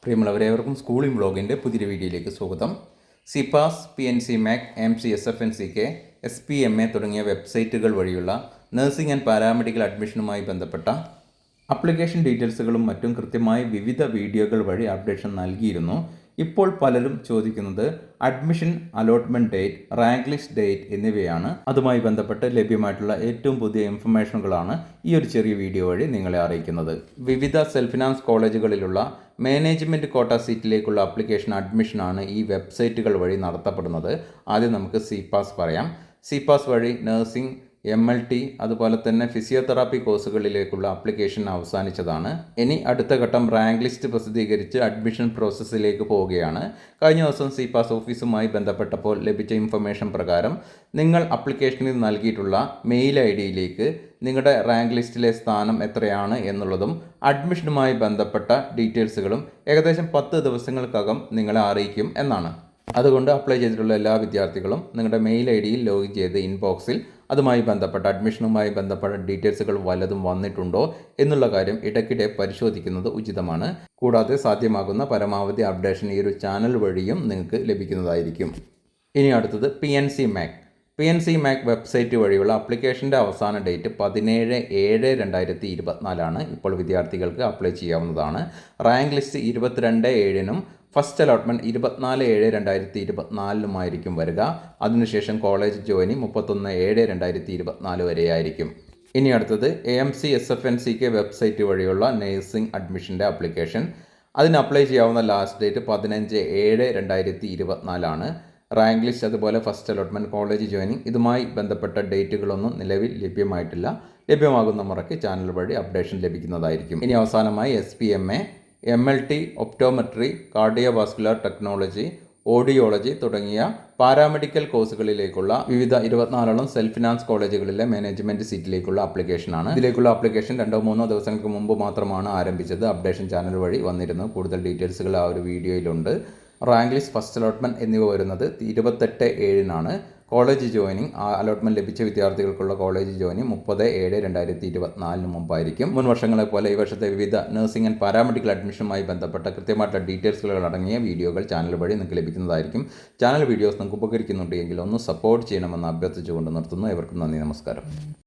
പ്രിയമുള്ളവരേവർക്കും schooling ബ്ലോഗിൻ്റെ പുതിയൊരു വീഡിയോയിലേക്ക് സ്വാഗതം. സിപാസ്, PNC MAC, MC SFNCK, SPMA തുടങ്ങിയ വെബ്സൈറ്റുകൾ വഴിയുള്ള നഴ്സിംഗ് ആൻഡ് പാരാമെഡിക്കൽ അഡ്മിഷനുമായി ബന്ധപ്പെട്ട ആപ്ലിക്കേഷൻ ഡീറ്റെയിൽസുകളും മറ്റും കൃത്യമായി വിവിധ വീഡിയോകൾ വഴി അപ്ഡേഷൻ നൽകിയിരുന്നു. ഇപ്പോൾ പലരും ചോദിക്കുന്നത് admission allotment date, rank list date എന്നിവയാണ്. അതുമായി ബന്ധപ്പെട്ട് ലഭ്യമായിട്ടുള്ള ഏറ്റവും പുതിയ ഇൻഫർമേഷനുകളാണ് ഈ ഒരു ചെറിയ വീഡിയോ വഴി നിങ്ങളെ അറിയിക്കുന്നത്. വിവിധ സെൽഫ് ഫിനാൻസ് കോളേജുകളിലുള്ള മാനേജ്മെൻറ്റ് കോട്ട സീറ്റിലേക്കുള്ള ആപ്ലിക്കേഷൻ അഡ്മിഷനാണ് ഈ വെബ്സൈറ്റുകൾ വഴി നടത്തപ്പെടുന്നത്. ആദ്യം നമുക്ക് സിപാസ് പറയാം. സിപാസ് വഴി നഴ്സിംഗ്, MLT അതുപോലെ തന്നെ ഫിസിയോതെറാപ്പി കോഴ്സുകളിലേക്കുള്ള ആപ്ലിക്കേഷൻ അവസാനിച്ചതാണ്. ഇനി അടുത്ത ഘട്ടം റാങ്ക് ലിസ്റ്റ് പ്രസിദ്ധീകരിച്ച് അഡ്മിഷൻ പ്രോസസ്സിലേക്ക് പോവുകയാണ്. കഴിഞ്ഞ ദിവസം സിപാസ് ഓഫീസുമായി ബന്ധപ്പെട്ടപ്പോൾ ലഭിച്ച ഇൻഫർമേഷൻ പ്രകാരം നിങ്ങൾ ആപ്ലിക്കേഷനിൽ നൽകിയിട്ടുള്ള മെയിൽ ID-യിലേക്ക് നിങ്ങളുടെ റാങ്ക് ലിസ്റ്റിലെ സ്ഥാനം എത്രയാണ് എന്നുള്ളതും അഡ്മിഷനുമായി ബന്ധപ്പെട്ട ഡീറ്റെയിൽസുകളും ഏകദേശം 10 ദിവസങ്ങൾക്കകം നിങ്ങളെ അറിയിക്കും എന്നാണ്. അതുകൊണ്ട് അപ്ലൈ ചെയ്തിട്ടുള്ള എല്ലാ വിദ്യാർത്ഥികളും നിങ്ങളുടെ മെയിൽ ID-യിൽ ലോഗിൻ ചെയ്ത് ഇൻബോക്സിൽ അതുമായി ബന്ധപ്പെട്ട അഡ്മിഷനുമായി ബന്ധപ്പെട്ട ഡീറ്റെയിൽസുകൾ വല്ലതും വന്നിട്ടുണ്ടോ എന്നുള്ള കാര്യം ഇടയ്ക്കിടെ പരിശോധിക്കുന്നത് ഉചിതമാണ്. കൂടാതെ സാധ്യമാകുന്ന പരമാവധി അപ്ഡേഷൻ ഈ ഒരു ചാനൽ വഴിയും നിങ്ങൾക്ക് ലഭിക്കുന്നതായിരിക്കും. ഇനി അടുത്തത് PNC MAC. PNC MAC website വഴിയുള്ള ആപ്ലിക്കേഷൻ്റെ അവസാന ഡേറ്റ് 17/7/2024 ഇപ്പോൾ വിദ്യാർത്ഥികൾക്ക് അപ്ലൈ ചെയ്യാവുന്നതാണ്. റാങ്ക് ലിസ്റ്റ് 22/7-നും ഫസ്റ്റ് അലോട്ട്മെൻറ്റ് 24/7/2024 വരിക. അതിനുശേഷം കോളേജ് ജോയിനിങ് 31/7/2024 വരെയായിരിക്കും. ഇനി അടുത്തത് AMC SFNCK വെബ്സൈറ്റ് വഴിയുള്ള നഴ്സിംഗ് അഡ്മിഷൻ്റെ ആപ്ലിക്കേഷൻ. അതിന് അപ്ലൈ ചെയ്യാവുന്ന ലാസ്റ്റ് ഡേറ്റ് 15/7/2024. റാങ്ക് ലിസ്റ്റ് അതുപോലെ ഫസ്റ്റ് അലോട്ട്മെൻറ്റ്, കോളേജ് ജോയിനിങ് ഇതുമായി ബന്ധപ്പെട്ട ഡേറ്റുകളൊന്നും നിലവിൽ ലഭ്യമായിട്ടില്ല. ലഭ്യമാകുന്ന മുറയ്ക്ക് ചാനൽ വഴി അപ്ഡേഷൻ ലഭിക്കുന്നതായിരിക്കും. ഇനി അവസാനമായി SPMA, MLT, optometry, cardiovascular technology, audiology തുടങ്ങിയ പാരാമെഡിക്കൽ കോഴ്സുകളിലേക്കുള്ള വിവിധ 24 സെൽഫ് ഫിനാൻസ് കോളേജുകളിലെ മാനേജ്മെൻറ്റ് സീറ്റിലേക്കുള്ള ആപ്ലിക്കേഷനാണ്. ഇതിലേക്കുള്ള ആപ്ലിക്കേഷൻ 2-3 ദിവസങ്ങൾക്ക് മുമ്പ് മാത്രമാണ് ആരംഭിച്ചത്. അപ്ഡേഷൻ ചാനൽ വഴി വന്നിരുന്നു. കൂടുതൽ ഡീറ്റെയിൽസുകൾ ആ ഒരു വീഡിയോയിലുണ്ട്. റാങ്ക് ലിസ്റ്റ്, ഫസ്റ്റ് അലോട്ട്മെൻറ്റ് എന്നിവ വരുന്നത് 28/7-നാണ്. കോളേജ് ജോയിനിങ്, അലോട്ട്മെൻറ്റ് ലഭിച്ച വിദ്യാർത്ഥികൾക്കുള്ള കോളേജ് ജോയിനിങ് 30/7/2024 മുമ്പായിരിക്കും. മുൻ വർഷങ്ങളെ പോലെ ഈ വർഷത്തെ വിവിധ നഴ്സിംഗ് ആൻഡ് പാരാമെഡിക്കൽ അഡ്മിഷനുമായി ബന്ധപ്പെട്ട കൃത്യമായിട്ടുള്ള ഡീറ്റെയിൽസുകൾ അടങ്ങിയ വീഡിയോകൾ ചാനൽ വഴി നിങ്ങൾക്ക് ലഭിക്കുന്നതായിരിക്കും. ചാനൽ വീഡിയോസ് നിങ്ങൾക്ക് ഉപകരിക്കുന്നുണ്ടെങ്കിൽ ഒന്ന് സപ്പോർട്ട് ചെയ്യണമെന്ന് അഭ്യർത്ഥിച്ചുകൊണ്ട് നിർത്തുന്നു. ഏവർക്കും നന്ദി, നമസ്കാരം.